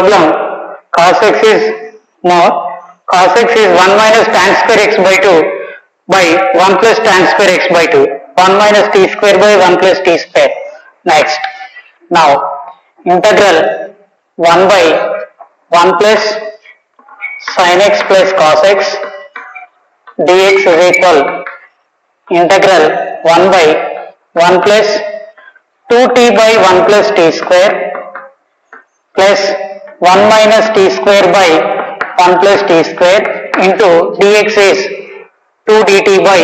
problem, cos x is more. Cos x is 1 minus tan square x by 2 by 1 plus tan square x by 2. 1 minus t square by 1 plus t square. Next. Now, integral 1 by 1 plus sin x plus cos x dx is equal integral 1 by 1 plus 2t by 1 plus t square plus 1 minus t square by 1 plus t square into dx is 2 dt by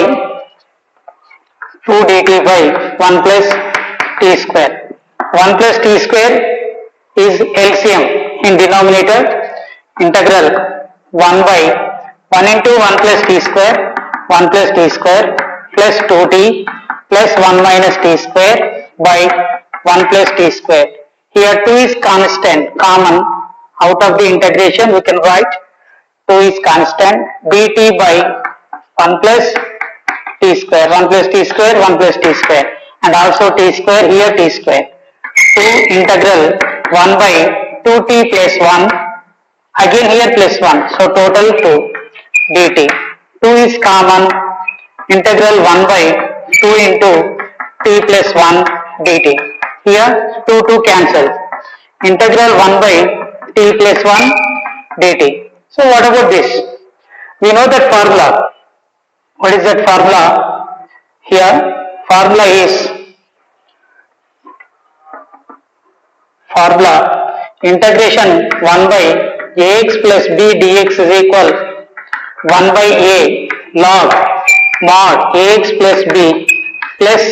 1 plus t square. 1 plus t square is LCM in denominator. Integral 1 by 1 into 1 plus t square, 1 plus t square plus 2t plus 1 minus t square by 1 plus t square. Here 2 is constant, common. Out of the integration we can write 2 is constant, dt by 1 plus t square, 1 plus t square, 1 plus t square, and also t square, here t square. 2 integral 1 by 2t plus 1, again here plus 1, so total 2 dt. 2 is common, integral 1 by 2 into t plus 1 dt. Here 2 cancel. Integral 1 by t plus 1 dt. So what about this? We know that formula. What is that formula? Here formula is integration 1 by ax plus b dx is equal 1 by a log mod ax plus b plus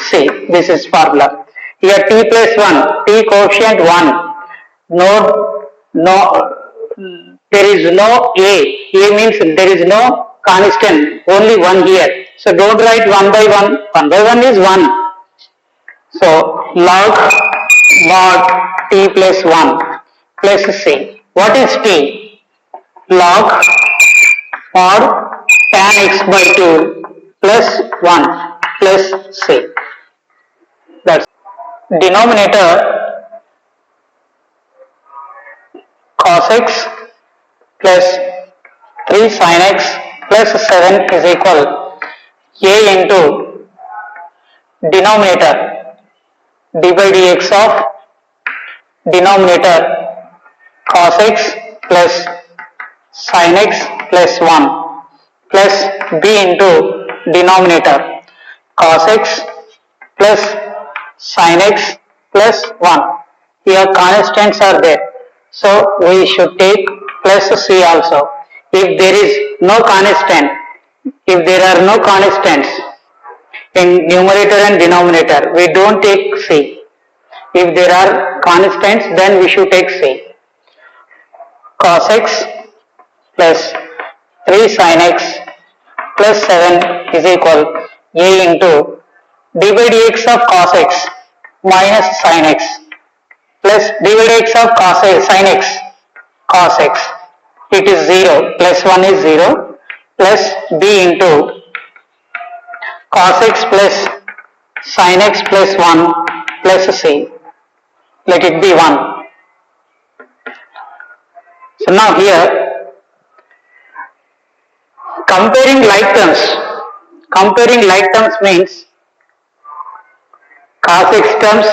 c. This is formula. Here t plus 1, t coefficient 1. No, there is no a. A means there is no constant, only 1 here. So don't write 1 by 1. 1 by 1 is 1. So log mod t plus 1 plus c. What is t? Log mod tan x by 2 plus 1 plus c. That's denominator cos x plus 3 sin x plus 7 is equal a into denominator d by dx of denominator cos x plus sin x plus 1 plus b into denominator cos x plus sin x plus 1. Here constants are there, so we should take plus c also. If there is no constant, if there are no constants in numerator and denominator, we don't take c. If there are constants, then we should take c. Cos x plus 3 sin x plus 7 is equal a into d by dx of cos x minus sin x plus d by dx of sin x cos x. It is 0, plus 1 is 0, plus b into cos x plus sin x plus 1 plus c. Let it be 1. So now here comparing like terms means cos x terms,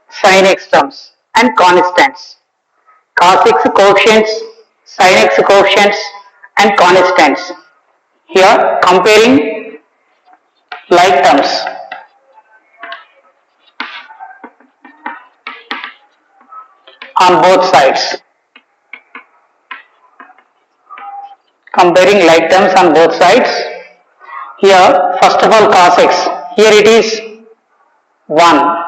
sin x terms and constants. Cos x coefficients, sin x coefficients and constants. Here comparing like terms. On both sides. Comparing like terms on both sides. Here first of all cos x. Here it is 1.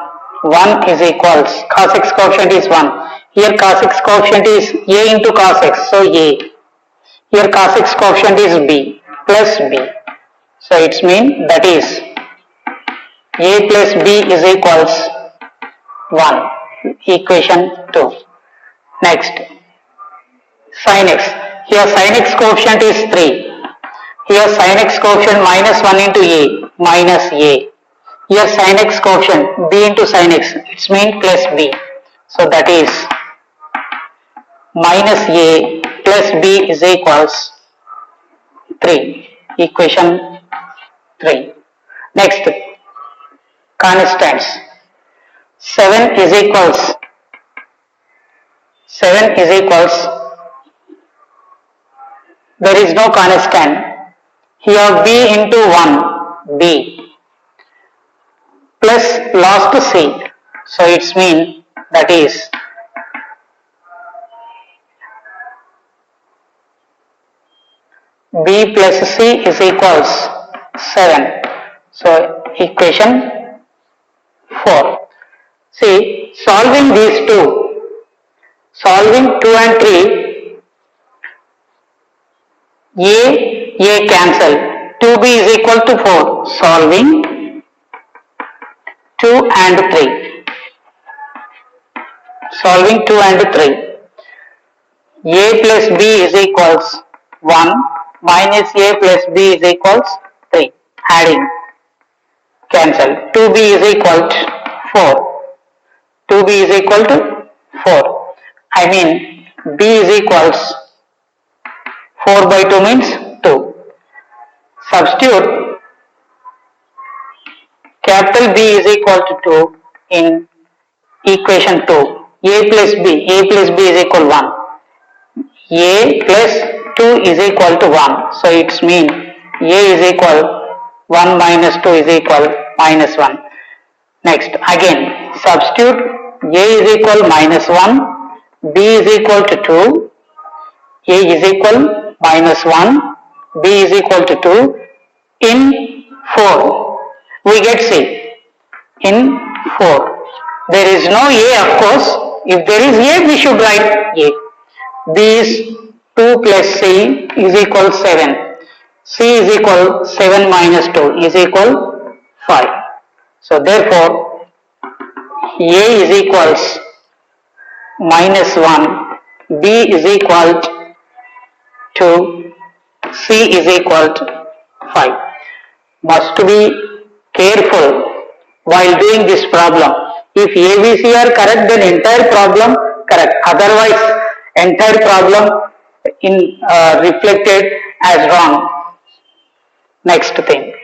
1 is equals, cos x coefficient is 1. Here cos x coefficient is a into cos x, so a. Here cos x coefficient is b plus b. So it's mean that is a plus b is equals 1. Equation 2. Next, sin x. Here sin x coefficient is 3. Here sin x coefficient minus 1 into a, minus a. Here sin x coefficient b into sin x, it's mean plus b. So that is minus a plus b is equals 3. Equation 3. Next, constants. 7 is equals there is no constant. Here b into 1 b plus last c. So it's mean that is b plus c is equals 7. So equation 4. See, solving these two, solving 2 and 3, a cancel, 2b is equal to 4, solving 2 and 3, solving 2 and 3, a plus b is equals 1 minus a plus b is equals 3, adding, cancel, 2b is equal to 4, 2b is equal to 4, I mean b is equals 4 by 2 means 2. Substitute capital B is equal to 2 in equation 2. A plus b is equal 1. A plus 2 is equal to 1. So it's mean a is equal 1 minus 2 is equal minus 1. Next, again substitute a is equal minus 1, b is equal to 2, a is equal minus 1, b is equal to 2, in 4 we get c, in 4 there is no a, of course. If there is a, we should write a. B is 2 plus c is equal 7, c is equal 7 minus 2 is equal 5. So therefore a is equals minus 1, b is equal to c is equal to 5. Must be careful while doing this problem. If A, B, C are correct, then entire problem correct. Otherwise, entire problem in reflected as wrong. Next thing.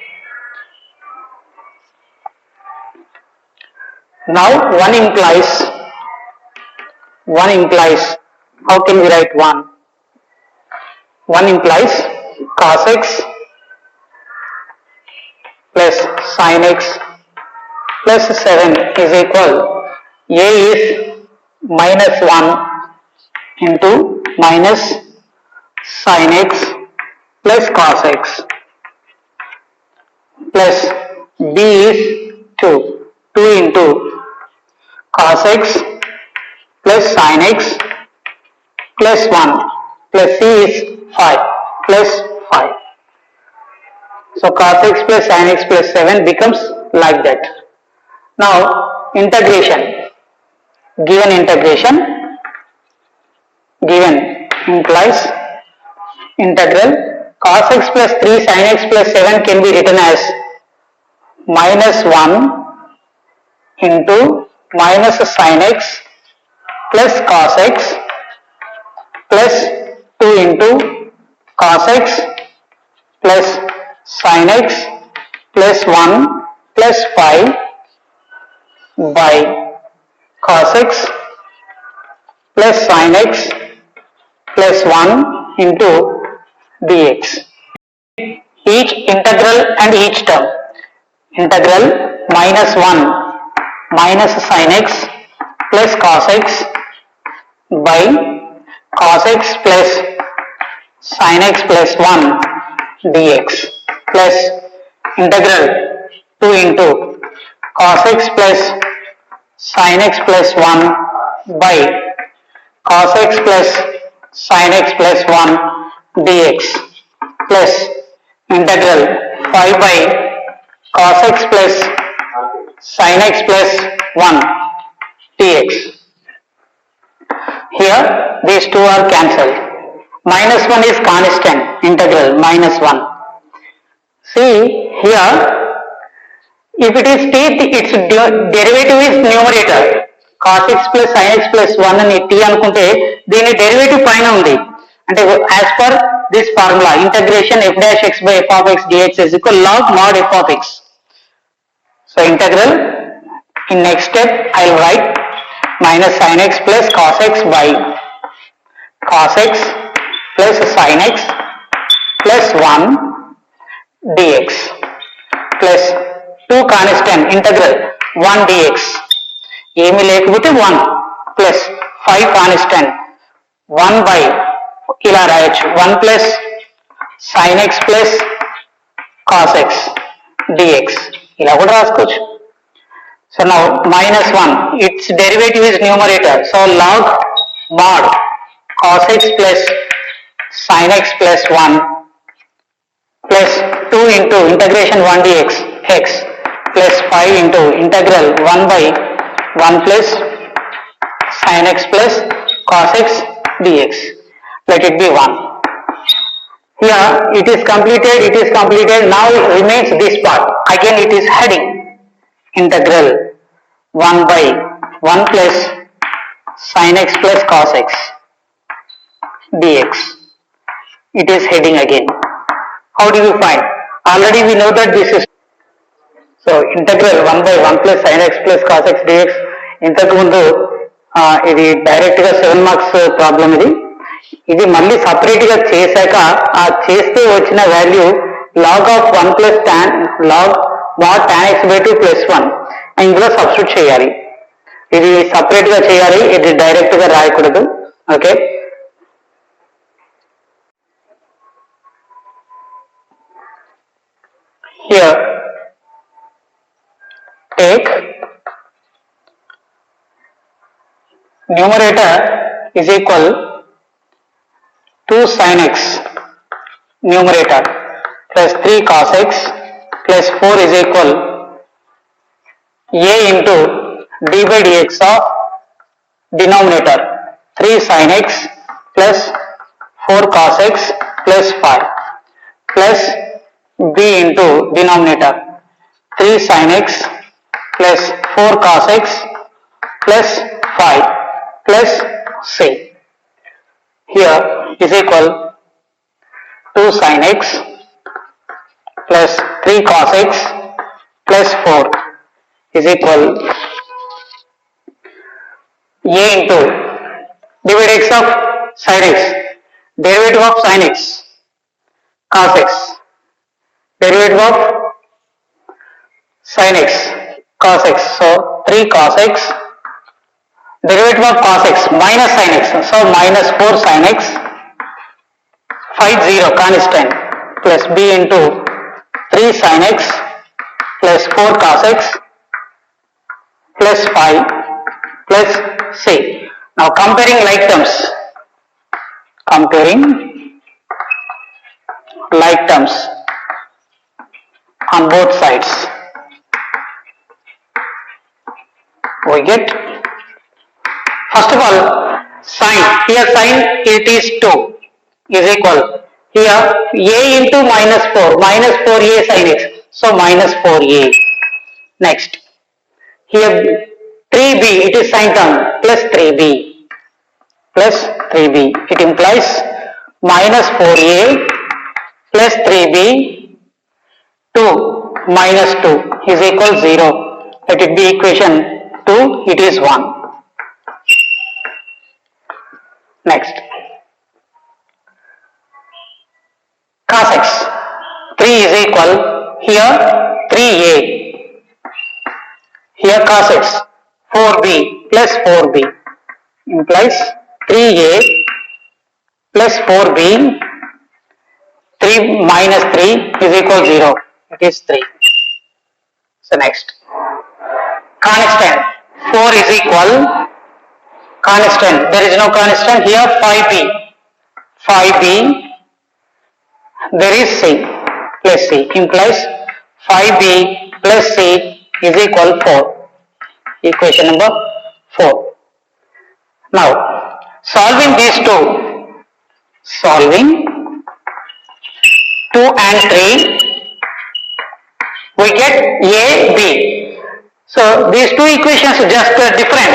Now 1 implies. How can we write 1? 1 implies cos x plus sin x plus 7 is equal, a is minus 1 into minus sin x plus cos x plus b is 2 into cos x plus sin x plus 1 plus c is 5 plus 5. So cos x plus sin x plus 7 becomes like that. Now integration, given implies integral cos x plus 3 sin x plus 7 can be written as minus 1 into minus sin x plus cos x plus 2 into cos x plus sin x plus 1 plus 5 by cos x plus sin x plus 1 into dx. Each integral and each term. Integral minus 1 minus sin x plus cos x by cos x plus sin x plus 1 dx plus integral 2 into cos x plus sin x plus 1 by cos x plus sin x plus 1 dx plus integral 5 by cos x plus sin x plus 1 dx. Here these two are cancelled. Minus 1 is constant, integral minus 1. See here, if it is teeth, its derivative is numerator. cos x plus sin x plus 1 అని t అనుకుంటే దీని derivative పైన ఉంది అంటే as per this formula integration f dash x by f of x dx is equal log mod f of x. So integral in next step I will write minus sin x plus cos x by cos x plus sin x plus 1 dx plus 2 constant integral 1 dx ఏమి లేకపోతే 1 plus 5 constant 1 by ఇలా రాయొచ్చు 1 plus sin x plus cos x dx ఇలా కూడా రాసుకోవచ్చు. So now minus 1 its derivative is numerator, so log mod cos x plus sin x plus 1 plus 2 into integration 1 dx x plus 5 into integral 1 by 1 plus sin x plus cos x dx. Let it be 1. Here it is completed. Now it remains this part. Again it is heading integral 1 by 1 plus sin x plus cos x dx. It is heading again. How do you find? Already we know that this is so integral 1 by 1 plus sin x plus cos x dx ఇంతకు ముందు ఇది direct గా 7 marks problem ఇది మళ్ళీ separate గా చేశాక ఆ చేస్తే వచ్చిన value log of 1 plus tan log mod tan x by 2 plus 1 ఇందులో సబ్స్టిట్యూట్ చేయాలి. ఇది సపరేట్ గా చేయాలి, ఇది డైరెక్ట్ గా రాయకూడదు. Okay, here take numerator is equal 2 sin x numerator plus 3 cos x plus 4 is equal a into d by dx of denominator 3 sin x plus 4 cos x plus 5 plus b into denominator 3 sin x plus 4 cos x plus 5 plus c. Here is equal 2 sin x plus 3 cos x plus 4 is equal a into divide x of sin x, derivative of sin x cos x, derivative of sin x cos x, so 3 cos x, derivative of cos x minus sin x, so minus 4 sin x, 5 0 constant plus b into 3 sin x plus 4 cos x plus 5 plus c. Now comparing like terms on both sides, we get first of all sin, here sin it is 2 is equal, here a into minus 4a sin x, so minus 4a. Next here 3b, it is sin term, plus 3b, it implies minus 4a plus 3b 2 minus 2 is equal 0. Let it be equation 2, it is 1. Next cos x 3 is equal, here 3a, here cos x 4b plus 4b implies 3a plus 4b, 3 minus 3 is equal 0, it is 3. So next constant 4 is equal constant, there is no constant, here 5b, there is c plus c implies 5b plus c is equal 4, equation number 4. Now solving these two and 3 we get a b. So these two equations just different,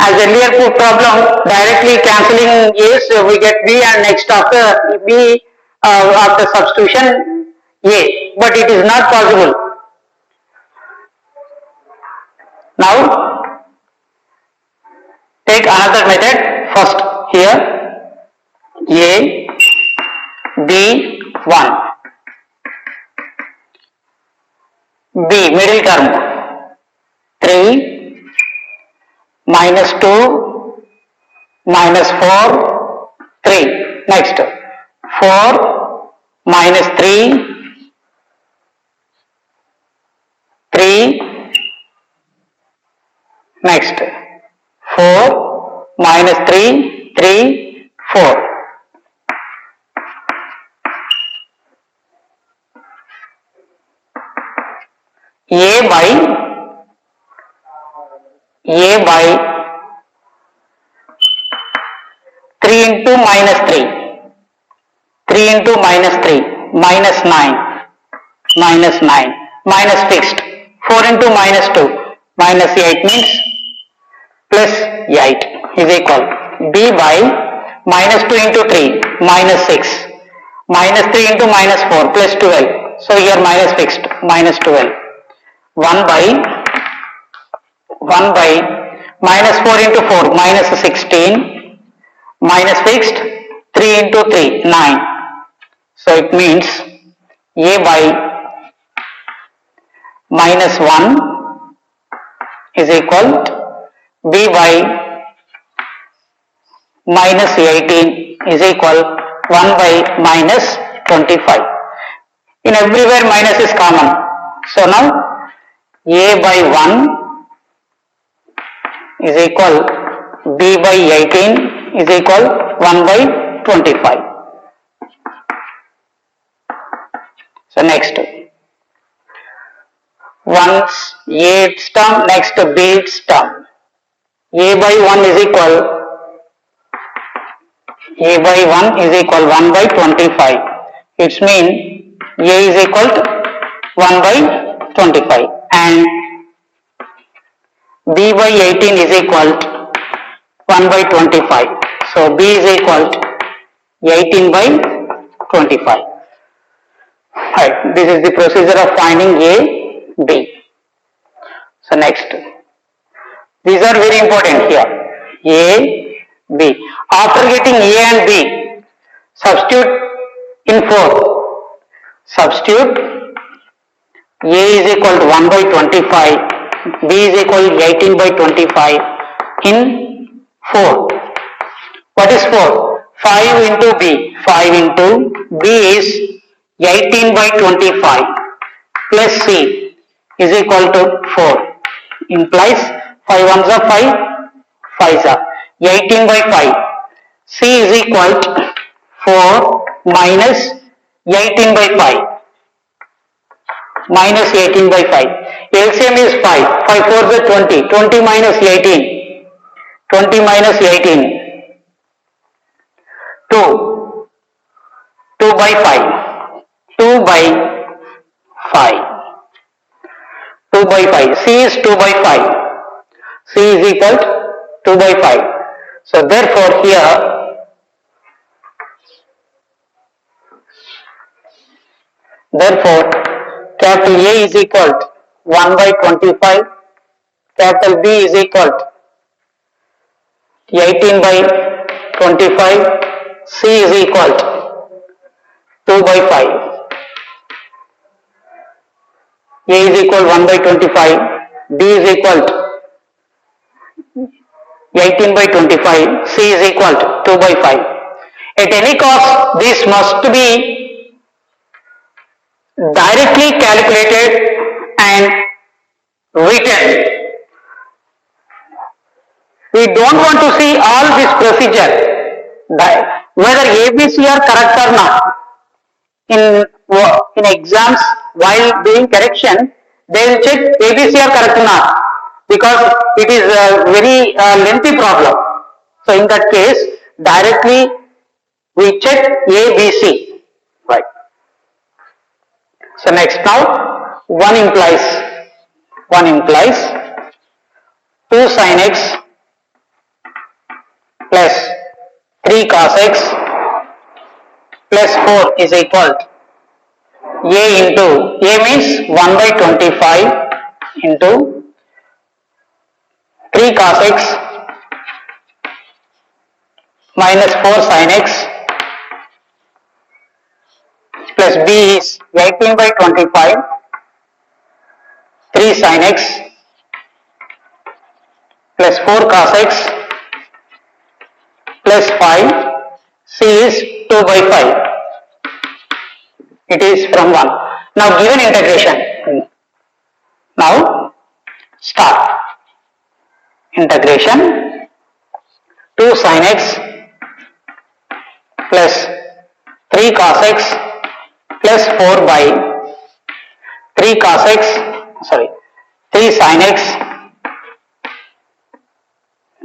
As earlier problem, directly cancelling A's, we get B, and next after B, after substitution A, but it is not possible. Now take another method. First here A, B, 1, B middle term 3 minus 2 minus 4 3, next 4 minus 3 3, next 4 minus 3 3 4. A by 3 into minus 3, 3 into minus 3, minus 9, minus 9, minus fixed, 4 into minus 2, minus 8 means plus 8 is equal B by minus 2 into 3, minus 6, minus 3 into minus 4, plus 12, so here minus fixed, minus 12, 1 by minus 4 into 4, minus 16, minus fixed 3 into 3, 9. So it means A by minus 1 is equal B by minus 18 is equal 1 by minus 25. In everywhere minus is common. So now A by 1 is equal B by 18 is equal 1 by 25. So next, once A's term, next B's term. A by 1 is equal 1 by 25. It means A is equal to 1 by 25 and B by 18 is equal to 1 by 25. So B is equal to 18 by 25. Right. This is the procedure of finding A, B. So next, these are very important here. A, B. After getting A and B, substitute in 4. Substitute A is equal to 1 by 25, B is equal to 18 by 25 in 4. What is 4? 5 into B. 5 into B is 18 by 25 plus C is equal to 4. Implies 5 ones are 5, 5s are 18 by 5. C is equal to 4 minus 18 by 5. Minus 18 by 5. LCM is 5. 5 4 is 20. 20 minus 18. 20 minus 18. 2. 2 by 5. 2 by 5. 2 by 5. C is 2 by 5. C is equal to 2 by 5. So therefore here capital A is equal to 1 by 25, capital B is equal to 18 by 25, C is equal to 2 by 5. A is equal 1 by 25, B is equal to 18 by 25, C is equal to 2 by 5. At any cost, this must be directly calculated and written. We don't want to see all this procedure, whether ABC are correct or not. In exams, while doing correction, they will check ABC are correct or not, because it is a very lengthy problem. So in that case, directly we check ABC, right? So next now, 1 implies 2 sin x plus 3 cos x plus 4 is equal to a into a means 1 by 25 into 3 cos x minus 4 sin x plus b is 18 by 25 3 sin x plus 4 cos x plus 5, c is 2 by 5. It is from 1. Now given integration. Now start. Integration 2 sin x plus 3 cos x plus 4 by 3 cos x, 3 sin x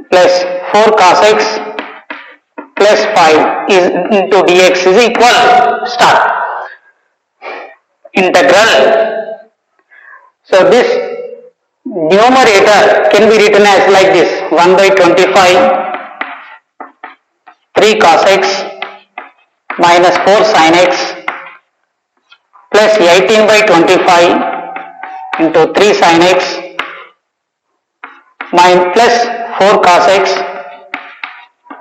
plus 4 cos x plus 5 is into dx is equal, start. Integral. So this numerator can be written as like this, 1 by 25 3 cos x minus 4 sin x plus 18 by 25 into 3 sin x plus 4 cos x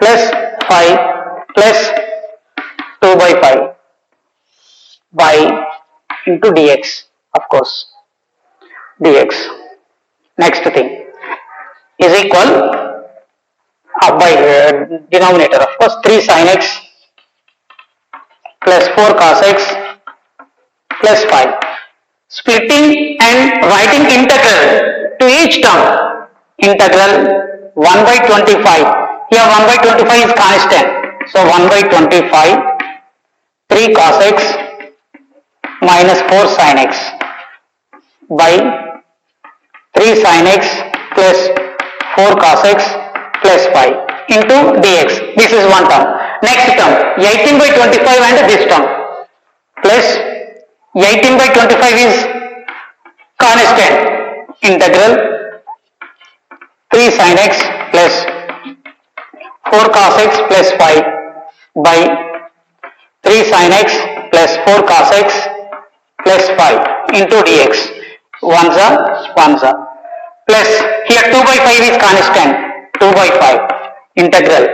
plus 5 plus 2 by 5 by into dx, of course, dx. Next thing is equal by denominator, of course, 3 sin x plus 4 cos x plus 5. Splitting and writing integral to each term. Integral 1 by 25. Here 1 by 25 is constant. So 1 by 25 3 cos x minus 4 sin x by 3 sin x plus 4 cos x plus 5 into dx. This is one term. Next term 18 by 25 and this term plus 18 by 25 is constant. Integral 3 sin x plus 4 cos x plus 5 by 3 sin x plus 4 cos x plus 5 into dx. 1s are plus here 2 by 5 is constant, 2 by 5 integral.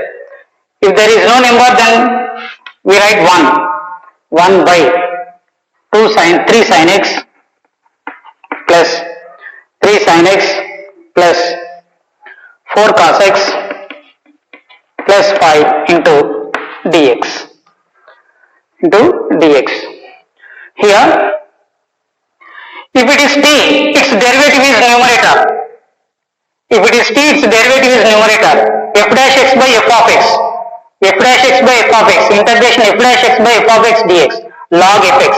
If there is no number, then we write 1 by 3 sin x plus 3 sin x plus 4 cos x plus 5 into dx. Here, if it is t, its derivative is numerator. If it is t, its derivative is numerator. F dash x by f of x. F dash x by f of x. Integration f dash x by f of x dx. Log fx.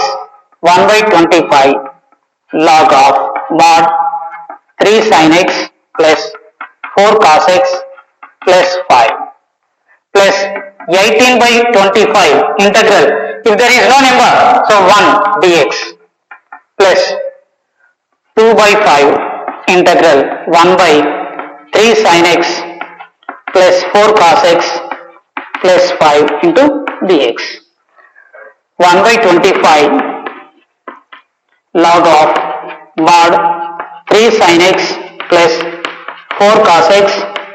1 by 25 log of mod 3 sin x plus 4 cos x plus 5 plus 18 by 25 integral. If there is no number, so 1 dx plus 2 by 5 integral 1 by 3 sin x plus 4 cos x plus 5 into dx. 1 by 25 log of mod 3 sin x plus 4 cos x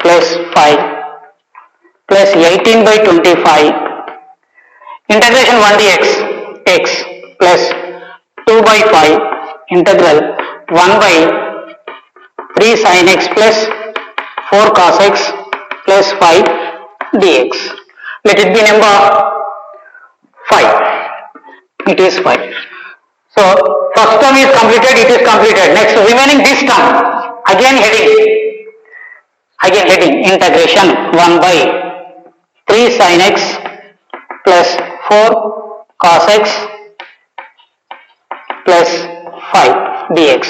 plus 5 plus 18 by 25 integration 1 dx x plus 2 by 5 integral 1 by 3 sin x plus 4 cos x plus 5 dx. Let it be number 5. It is 5. So first term is completed, it is completed. Next remaining this term, again heading integration 1 by 3 sin x plus 4 cos x plus 5 dx.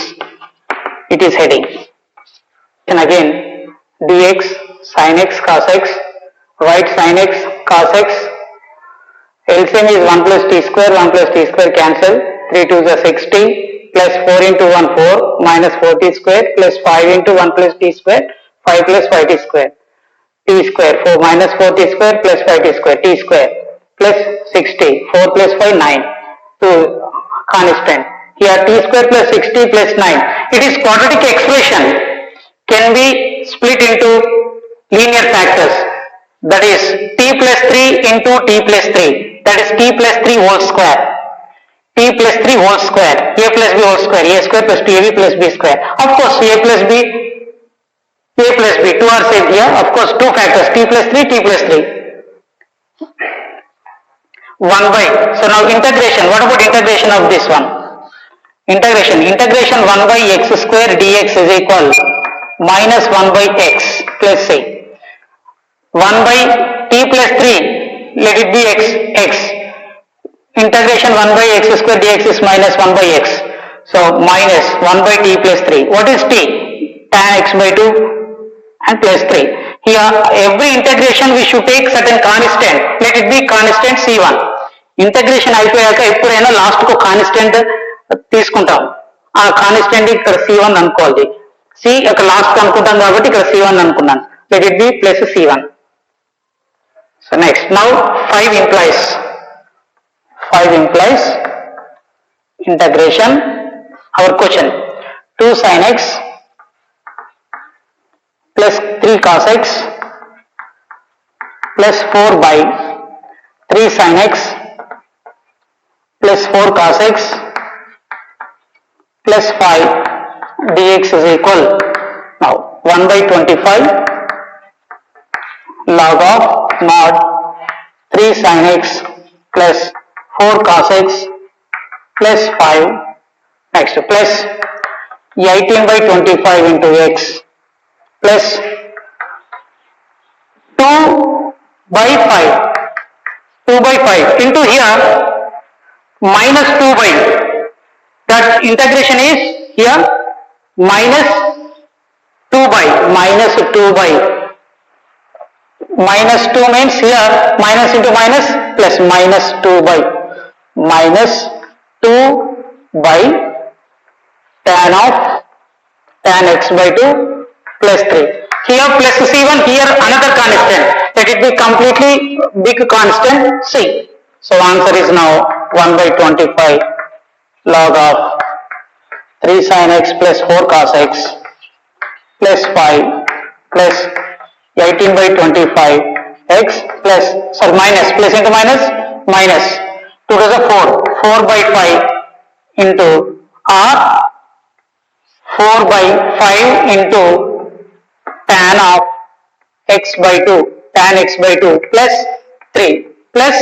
It is heading. And again dx sin x cos x, write sin x cos x. LCM is 1 plus t square cancel. 3 2 is 60 plus 4 into 1 4 minus 4t square plus 5 into 1 plus t square 5 plus 5t square. t square, 4 minus 4t square plus 5t square, t square plus 60, 4 plus 5, 9, 2 constant. Here t square plus 60 plus 9. It is quadratic expression can be split into linear factors. That is t plus 3 into t plus 3. That is t plus 3 whole square. T plus 3 whole square. A plus b whole square. A square plus 2ab plus b square. Of course, a plus b, 2 are saved here. Of course, two factors, t plus 3, t plus 3. 1 by, so now integration, what about integration of this one? Integration 1 by x square dx is equal minus 1 by x plus c. 1 by t plus 3, let it be x. Integration 1 by x square dx is minus 1 by x. So minus 1 by t plus 3. What is t? Tan x by 2 and plus 3. Here every integration we should take certain constant. Let it be constant c1. Integration అయిపోయాక ఎప్పుడైనా last కు constant తీసుకుంటాం. ఆ constant ఇక్కడ c1 అనుకోవాలి. c ఇక్కడ last అనుకుంటాం కాబట్టి ఇక్కడ c1 అనుకున్నాను. Let it be plus c1. So next now 5 implies integration. Our question 2 sin x plus 3 cos x plus 4 by 3 sin x plus 4 cos x plus 5 dx is equal, now 1 by 25 log of mod 3 sin x plus 4 cos x plus 5, next plus 18 by 25 into x plus 2 by 5 into here minus 2 by, that integration is here minus 2 by, minus 2 means here minus into minus plus minus 2 by, minus 2 by tan x by 2 plus 3. Here plus c1, here another constant. Let it be completely big constant c. So answer is now 1 by 25 log of 3 sin x plus 4 cos x plus 5 plus 18 by 25 x plus, sorry, minus, plus into minus, minus 2 to the 4 by 5 into r 4 by 5 into tan of x by 2, tan x by 2 plus 3 plus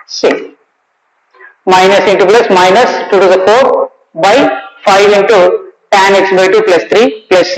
c, minus into plus, minus 2 to the 4 by 5 into tan x by 2 plus 3 plus c.